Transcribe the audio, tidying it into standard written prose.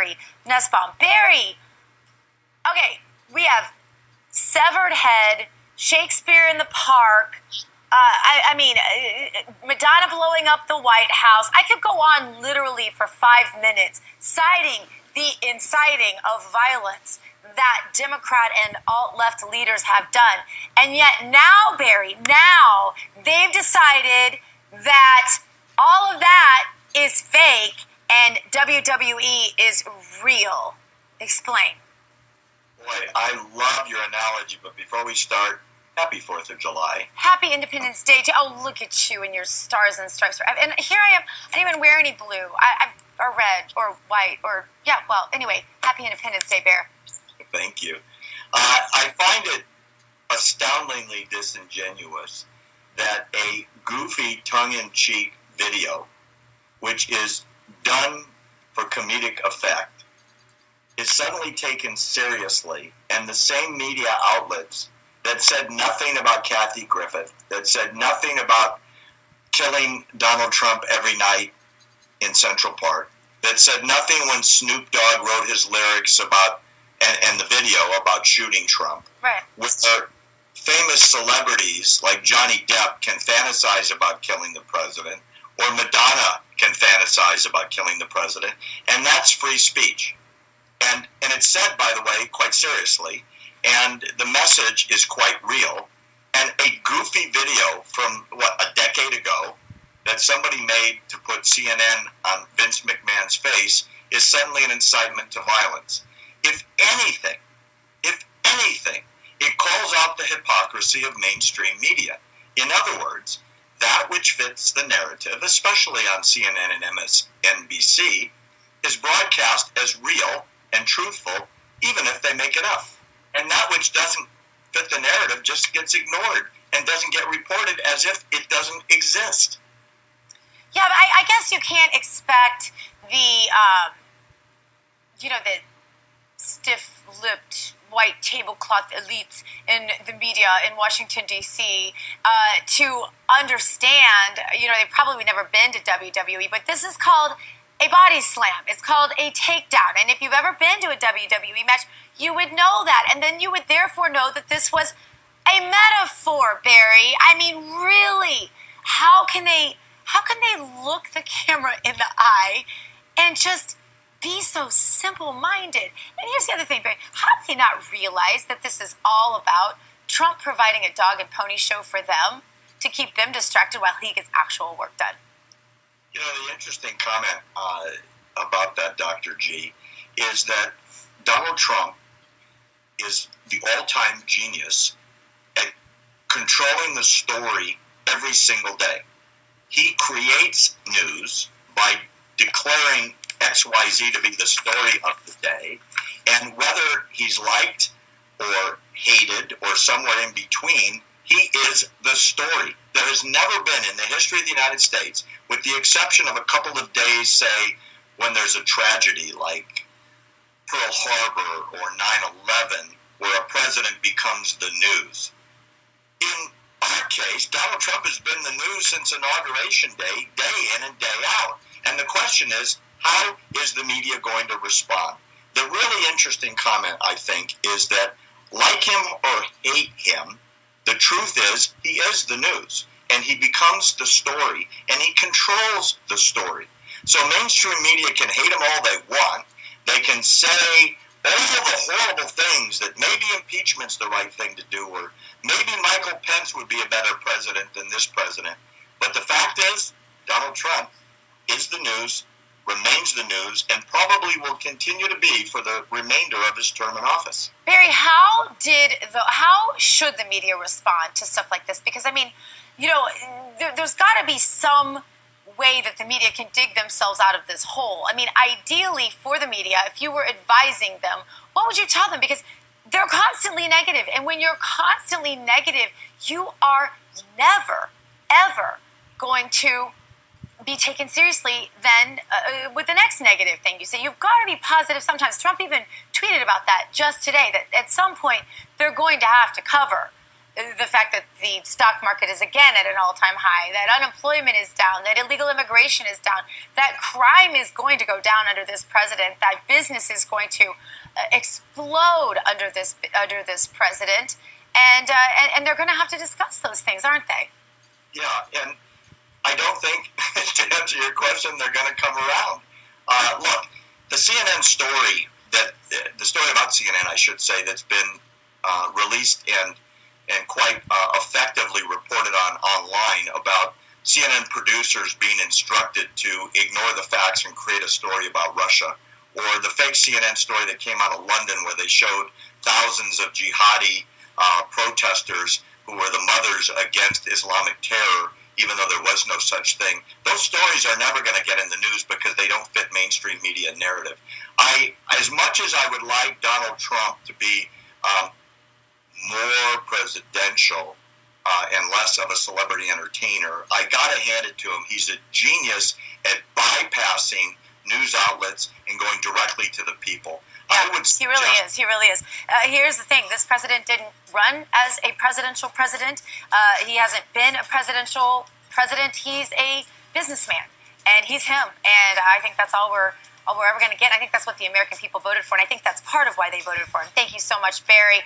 Barry Nussbaum. Barry, okay, we have severed head, Shakespeare in the Park, Madonna blowing up the White House. I could go on literally for 5 minutes citing the inciting of violence that Democrat and alt-left leaders have done. And yet now, Barry, they've decided that all of that is fake and WWE is real. Explain. Boy, I love your analogy, but before we start, happy 4th of July. Happy Independence Day. Oh, look at you and your stars and stripes. And here I am. I didn't even wear any blue or red or white or, anyway, happy Independence Day, Bear. Thank you. I find it astoundingly disingenuous that a goofy, tongue-in-cheek video, which is done for comedic effect, is suddenly taken seriously, and the same media outlets that said nothing about Kathy Griffith, that said nothing about killing Donald Trump every night in Central Park, that said nothing when Snoop Dogg wrote his lyrics about, and the video about shooting Trump. Right. With famous celebrities like Johnny Depp can fantasize about killing the president, or Madonna can fantasize about killing the president, and that's free speech. And it's said, by the way, quite seriously, and the message is quite real. And a goofy video from, a decade ago that somebody made to put CNN on Vince McMahon's face is suddenly an incitement to violence. If anything, it calls out the hypocrisy of mainstream media. In other words, that which fits the narrative, especially on CNN and MSNBC, is broadcast as real and truthful, even if they make it up. And that which doesn't fit the narrative just gets ignored and doesn't get reported as if it doesn't exist. Yeah, but I guess you can't expect the stiff-lipped white tablecloth elites in the media in Washington, D.C. To understand, they've probably never been to WWE, but this is called a body slam. It's called a takedown. And if you've ever been to a WWE match, you would know that. And then you would therefore know that this was a metaphor, Barry. I mean, really, how can they look the camera in the eye and just be so simple-minded? And here's the other thing, Barry. How do they not realize that this is all about Trump providing a dog and pony show for them to keep them distracted while he gets actual work done? The interesting comment about that, Dr. G, is that Donald Trump is the all-time genius at controlling the story every single day. He creates news by declaring XYZ to be the story of the day, and whether he's liked or hated or somewhere in between, he is the story. There has never been in the history of the United States, with the exception of a couple of days, say, when there's a tragedy like Pearl Harbor or 9/11, where a president becomes the news. In our case, Donald Trump has been the news since Inauguration Day, day in and day out. And the question is, how is the media going to respond? The really interesting comment, I think, is that like him or hate him, the truth is he is the news, and he becomes the story, and he controls the story. So mainstream media can hate him all they want. They can say all the horrible things that maybe impeachment's the right thing to do, or maybe Michael Pence would be a better president than this president. But the fact is, Donald Trump is the news, remains the news, and probably will continue to be for the remainder of his term in office. Barry, how should the media respond to stuff like this? Because, there's got to be some way that the media can dig themselves out of this hole. Ideally for the media, if you were advising them, what would you tell them? Because they're constantly negative, and when you're constantly negative, you are never, ever going to be taken seriously then with the next negative thing you say. You've got to be positive sometimes. Trump even tweeted about that just today, that at some point they're going to have to cover the fact that the stock market is again at an all-time high, that unemployment is down, that illegal immigration is down, that crime is going to go down under this president, that business is going to explode under this president, and they're going to have to discuss those things, aren't they? Yeah, and I don't think, to answer your question, they're going to come around. Look, the CNN story, the story about CNN, I should say, that's been released and quite effectively reported on online about CNN producers being instructed to ignore the facts and create a story about Russia, or the fake CNN story that came out of London where they showed thousands of jihadi protesters who were the mothers against Islamic terror, even though there was no such thing. Those stories are never going to get in the news because they don't fit mainstream media narrative. As much as I would like Donald Trump to be more presidential and less of a celebrity entertainer, I got to hand it to him. He's a genius at bypassing news outlets and going directly to the people. He really is. He really is. Here's the thing. This president didn't run as a presidential president. He hasn't been a presidential president. He's a businessman, and he's him. And I think that's all we're ever going to get. I think that's what the American people voted for, and I think that's part of why they voted for him. Thank you so much, Barry.